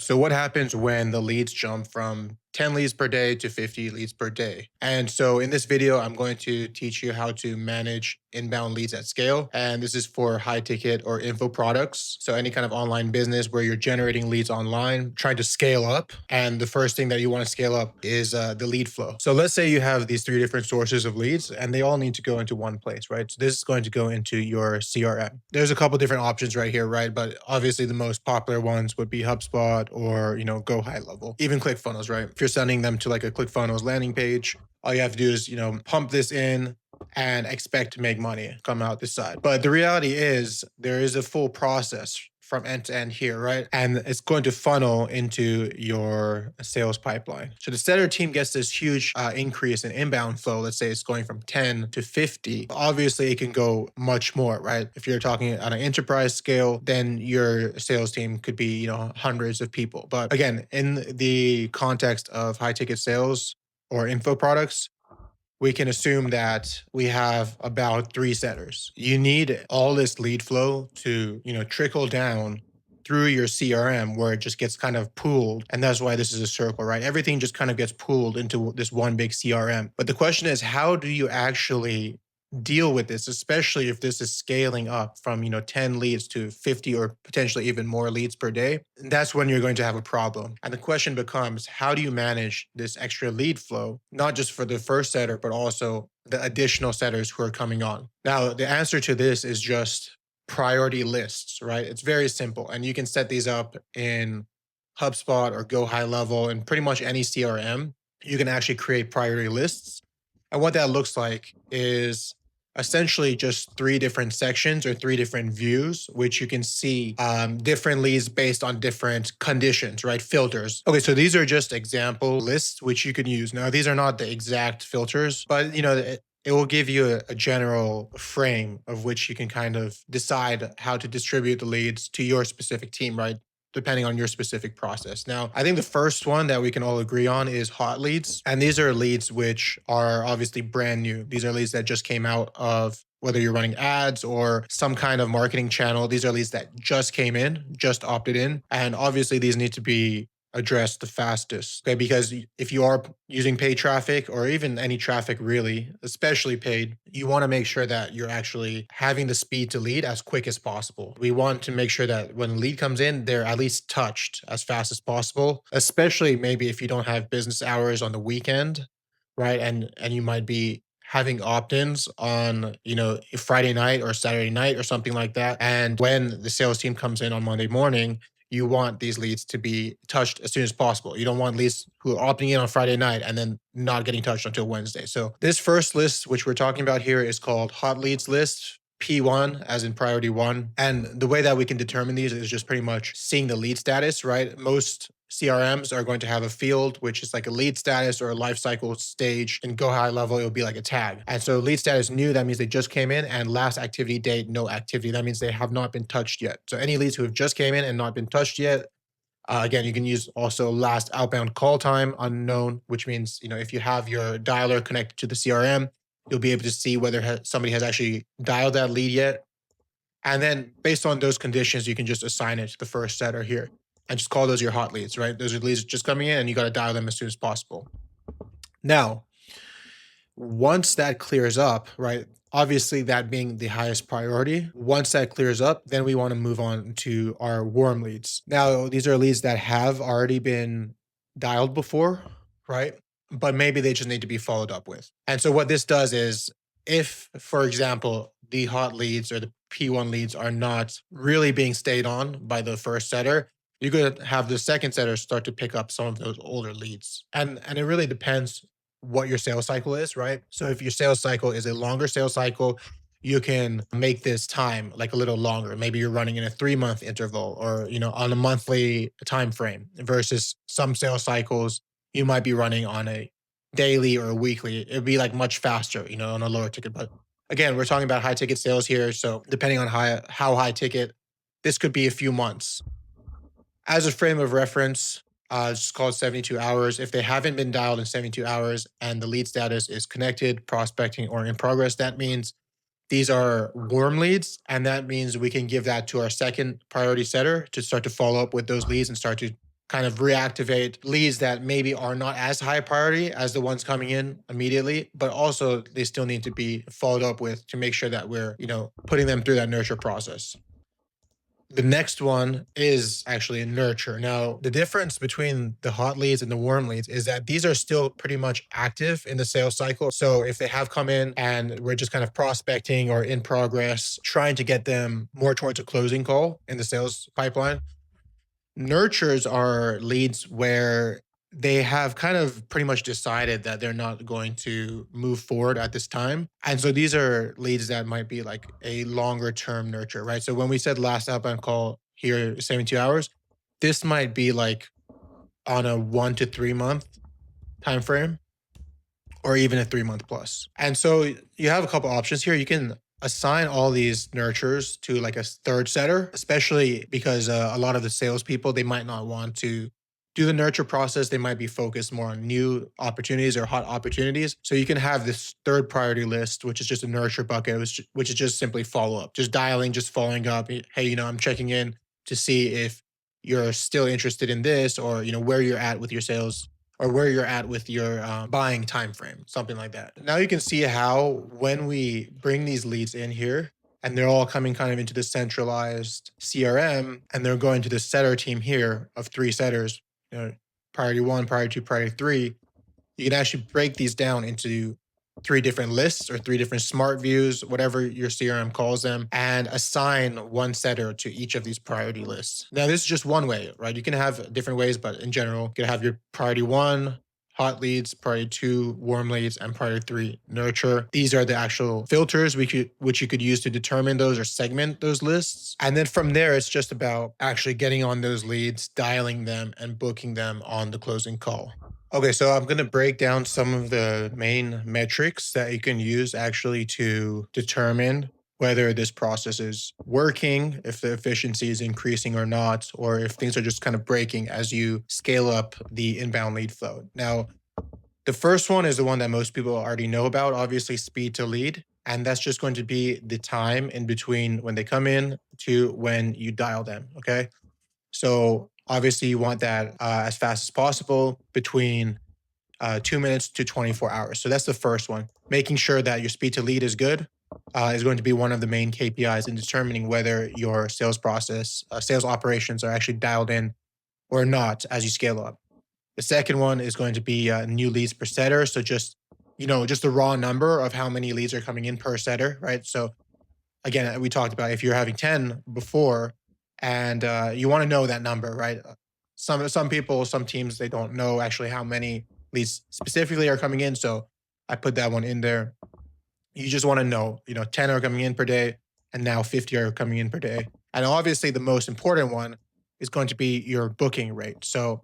So what happens when the leads jump from 10 leads per day to 50 leads per day? And so in this video, I'm going to teach you how to manage inbound leads at scale. And this is for high ticket or info products. So any kind of online business where you're generating leads online, trying to scale up. And the first thing that you want to scale up is the lead flow. So let's say you have these three different sources of leads and they all need to go into one place, right? So this is going to go into your CRM. There's a couple different options right here, right? But obviously the most popular ones would be HubSpot or, Go High Level, even ClickFunnels, right? If you're sending them to like a ClickFunnels landing page, all you have to do is, pump this in and expect to make money come out this side. But the reality is there is a full process from end to end here, right? And it's going to funnel into your sales pipeline. So the setter team gets this huge increase in inbound flow. Let's say it's going from 10 to 50. Obviously, it can go much more, right? If you're talking on an enterprise scale, then your sales team could be, hundreds of people. But again, in the context of high ticket sales or info products, we can assume that we have about three setters. You need all this lead flow to, trickle down through your CRM where it just gets kind of pooled. And that's why this is a circle, right? Everything just kind of gets pooled into this one big CRM. But the question is, how do you actually deal with this, especially if this is scaling up from 10 leads to 50 or potentially even more leads per day? That's when you're going to have a problem. And the question becomes, how do you manage this extra lead flow, not just for the first setter, but also the additional setters who are coming on? Now, the answer to this is just priority lists, right? It's very simple. And you can set these up in HubSpot or Go High Level and pretty much any CRM. You can actually create priority lists. And what that looks like is essentially just three different sections or three different views, which you can see different leads based on different conditions, right? Filters. Okay, so these are just example lists which you can use. Now, these are not the exact filters, but it will give you a general frame of which you can kind of decide how to distribute the leads to your specific team, right? Depending on your specific process. Now, I think the first one that we can all agree on is hot leads. And these are leads which are obviously brand new. These are leads that just came out of whether you're running ads or some kind of marketing channel. These are leads that just came in, just opted in. And obviously these need to be addressed the fastest, okay? Because if you are using paid traffic or even any traffic really, especially paid, you want to make sure that you're actually having the speed to lead as quick as possible. We want to make sure that when a lead comes in, they're at least touched as fast as possible, especially maybe if you don't have business hours on the weekend, right? And you might be having opt-ins on, Friday night or Saturday night or something like that. And when the sales team comes in on Monday morning, you want these leads to be touched as soon as possible. You don't want leads who are opting in on Friday night and then not getting touched until Wednesday. So this first list, which we're talking about here, is called hot leads list. P1 as in priority one. And the way that we can determine these is just pretty much seeing the lead status, right? Most CRMs are going to have a field, which is like a lead status or a life cycle stage. In Go High Level, it'll be like a tag. And so lead status new, that means they just came in, and last activity date, no activity. That means they have not been touched yet. So any leads who have just came in and not been touched yet, again, you can use also last outbound call time unknown, which means, if you have your dialer connected to the CRM, you'll be able to see whether somebody has actually dialed that lead yet. And then based on those conditions, you can just assign it to the first setter here and just call those your hot leads, right? Those are leads just coming in and you got to dial them as soon as possible. Now, once that clears up, right? Obviously, that being the highest priority. Once that clears up, then we want to move on to our warm leads. Now, these are leads that have already been dialed before, right? But maybe they just need to be followed up with. And so what this does is if, for example, the hot leads or the P1 leads are not really being stayed on by the first setter, you're going to have the second setter start to pick up some of those older leads. And it really depends what your sales cycle is, right? So if your sales cycle is a longer sales cycle, you can make this time like a little longer. Maybe you're running in a 3-month interval or, on a monthly time frame versus some sales cycles you might be running on a daily or a weekly. It'd be like much faster, on a lower ticket. But again, we're talking about high ticket sales here. So depending on how high ticket, this could be a few months. As a frame of reference, it's called 72 hours. If they haven't been dialed in 72 hours and the lead status is connected, prospecting, or in progress, that means these are warm leads. And that means we can give that to our second priority setter to start to follow up with those leads and start to kind of reactivate leads that maybe are not as high priority as the ones coming in immediately, but also they still need to be followed up with to make sure that we're, putting them through that nurture process. The next one is actually a nurture. Now, the difference between the hot leads and the warm leads is that these are still pretty much active in the sales cycle. So if they have come in and we're just kind of prospecting or in progress, trying to get them more towards a closing call in the sales pipeline, nurtures are leads where they have kind of pretty much decided that they're not going to move forward at this time. And so these are leads that might be like a longer term nurture, right? So when we said last outbound call here, 72 hours, this might be like on a 1 to 3 month time frame or even a 3 month plus. And so you have a couple options here. You can assign all these nurtures to like a third setter, especially because a lot of the salespeople, they might not want to do the nurture process. They might be focused more on new opportunities or hot opportunities. So you can have this third priority list, which is just a nurture bucket, which is just simply follow up, just dialing, just following up. Hey, I'm checking in to see if you're still interested in this, or where you're at with your sales, or where you're at with your buying time frame, something like that. Now you can see how when we bring these leads in here and they're all coming kind of into the centralized CRM and they're going to the setter team here of 3 setters, priority 1, priority 2, priority 3, you can actually break these down into 3 different lists or 3 different smart views, whatever your CRM calls them, and assign one setter to each of these priority lists. Now, this is just one way, right? You can have different ways, but in general, you can have your priority 1, hot leads, priority 2, warm leads, and priority 3, nurture. These are the actual filters which you could use to determine those or segment those lists. And then from there, it's just about actually getting on those leads, dialing them, and booking them on the closing call. Okay, so I'm going to break down some of the main metrics that you can use actually to determine whether this process is working, if the efficiency is increasing or not, or if things are just kind of breaking as you scale up the inbound lead flow. Now, the first one is the one that most people already know about, obviously speed to lead. And that's just going to be the time in between when they come in to when you dial them. Okay. So obviously you want that as fast as possible, between 2 minutes to 24 hours. So that's the first one. Making sure that your speed to lead is good is going to be one of the main KPIs in determining whether your sales process, sales operations are actually dialed in or not as you scale up. The second one is going to be new leads per setter. So just the raw number of how many leads are coming in per setter, right? So again, we talked about if you're having 10 before, and you want to know that number, right? Some people, some teams, they don't know actually how many leads specifically are coming in. So I put that one in there. You just want to know, 10 are coming in per day, and now 50 are coming in per day. And obviously, the most important one is going to be your booking rate. So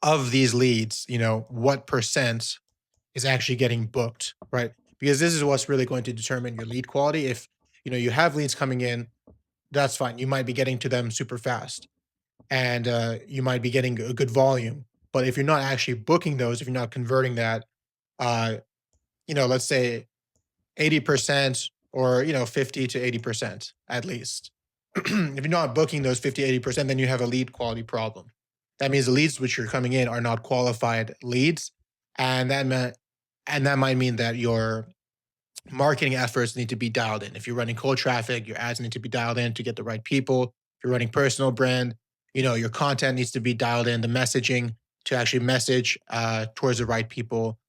of these leads, what percent is actually getting booked, right? Because this is what's really going to determine your lead quality. If you have leads coming in, that's fine. You might be getting to them super fast, and you might be getting a good volume. But if you're not actually booking those, if you're not converting that, uh, let's say 80% or 50 to 80% at least. If you're not booking those 50, 80%, then you have a lead quality problem. That means the leads which are coming in are not qualified leads, and that might mean that your marketing efforts need to be dialed in. If you're running cold traffic, your ads need to be dialed in to get the right people. If you're running personal brand, your content needs to be dialed in, the messaging to actually message towards the right people,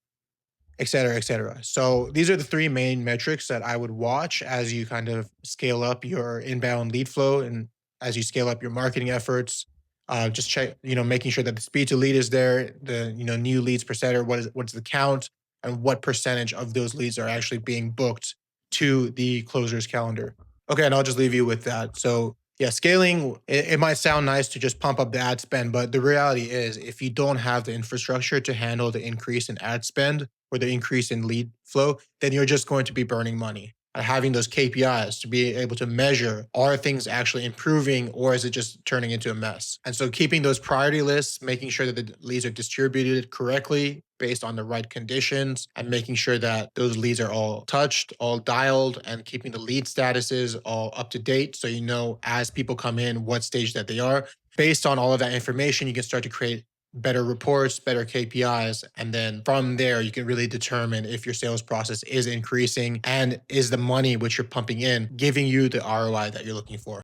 et cetera, et cetera. So these are the 3 main metrics that I would watch as you kind of scale up your inbound lead flow and as you scale up your marketing efforts. Just check, making sure that the speed to lead is there, the, new leads per setter, what's the count, and what percentage of those leads are actually being booked to the closer's calendar. Okay, and I'll just leave you with that. So yeah, scaling, it might sound nice to just pump up the ad spend, but the reality is if you don't have the infrastructure to handle the increase in ad spend or the increase in lead flow, then you're just going to be burning money. Having those KPIs to be able to measure, are things actually improving or is it just turning into a mess? And so keeping those priority lists, making sure that the leads are distributed correctly based on the right conditions and making sure that those leads are all touched, all dialed, and keeping the lead statuses all up to date. So you know, as people come in, what stage that they are. Based on all of that information, you can start to create better reports, better KPIs. And then from there, you can really determine if your sales process is increasing and is the money which you're pumping in giving you the ROI that you're looking for.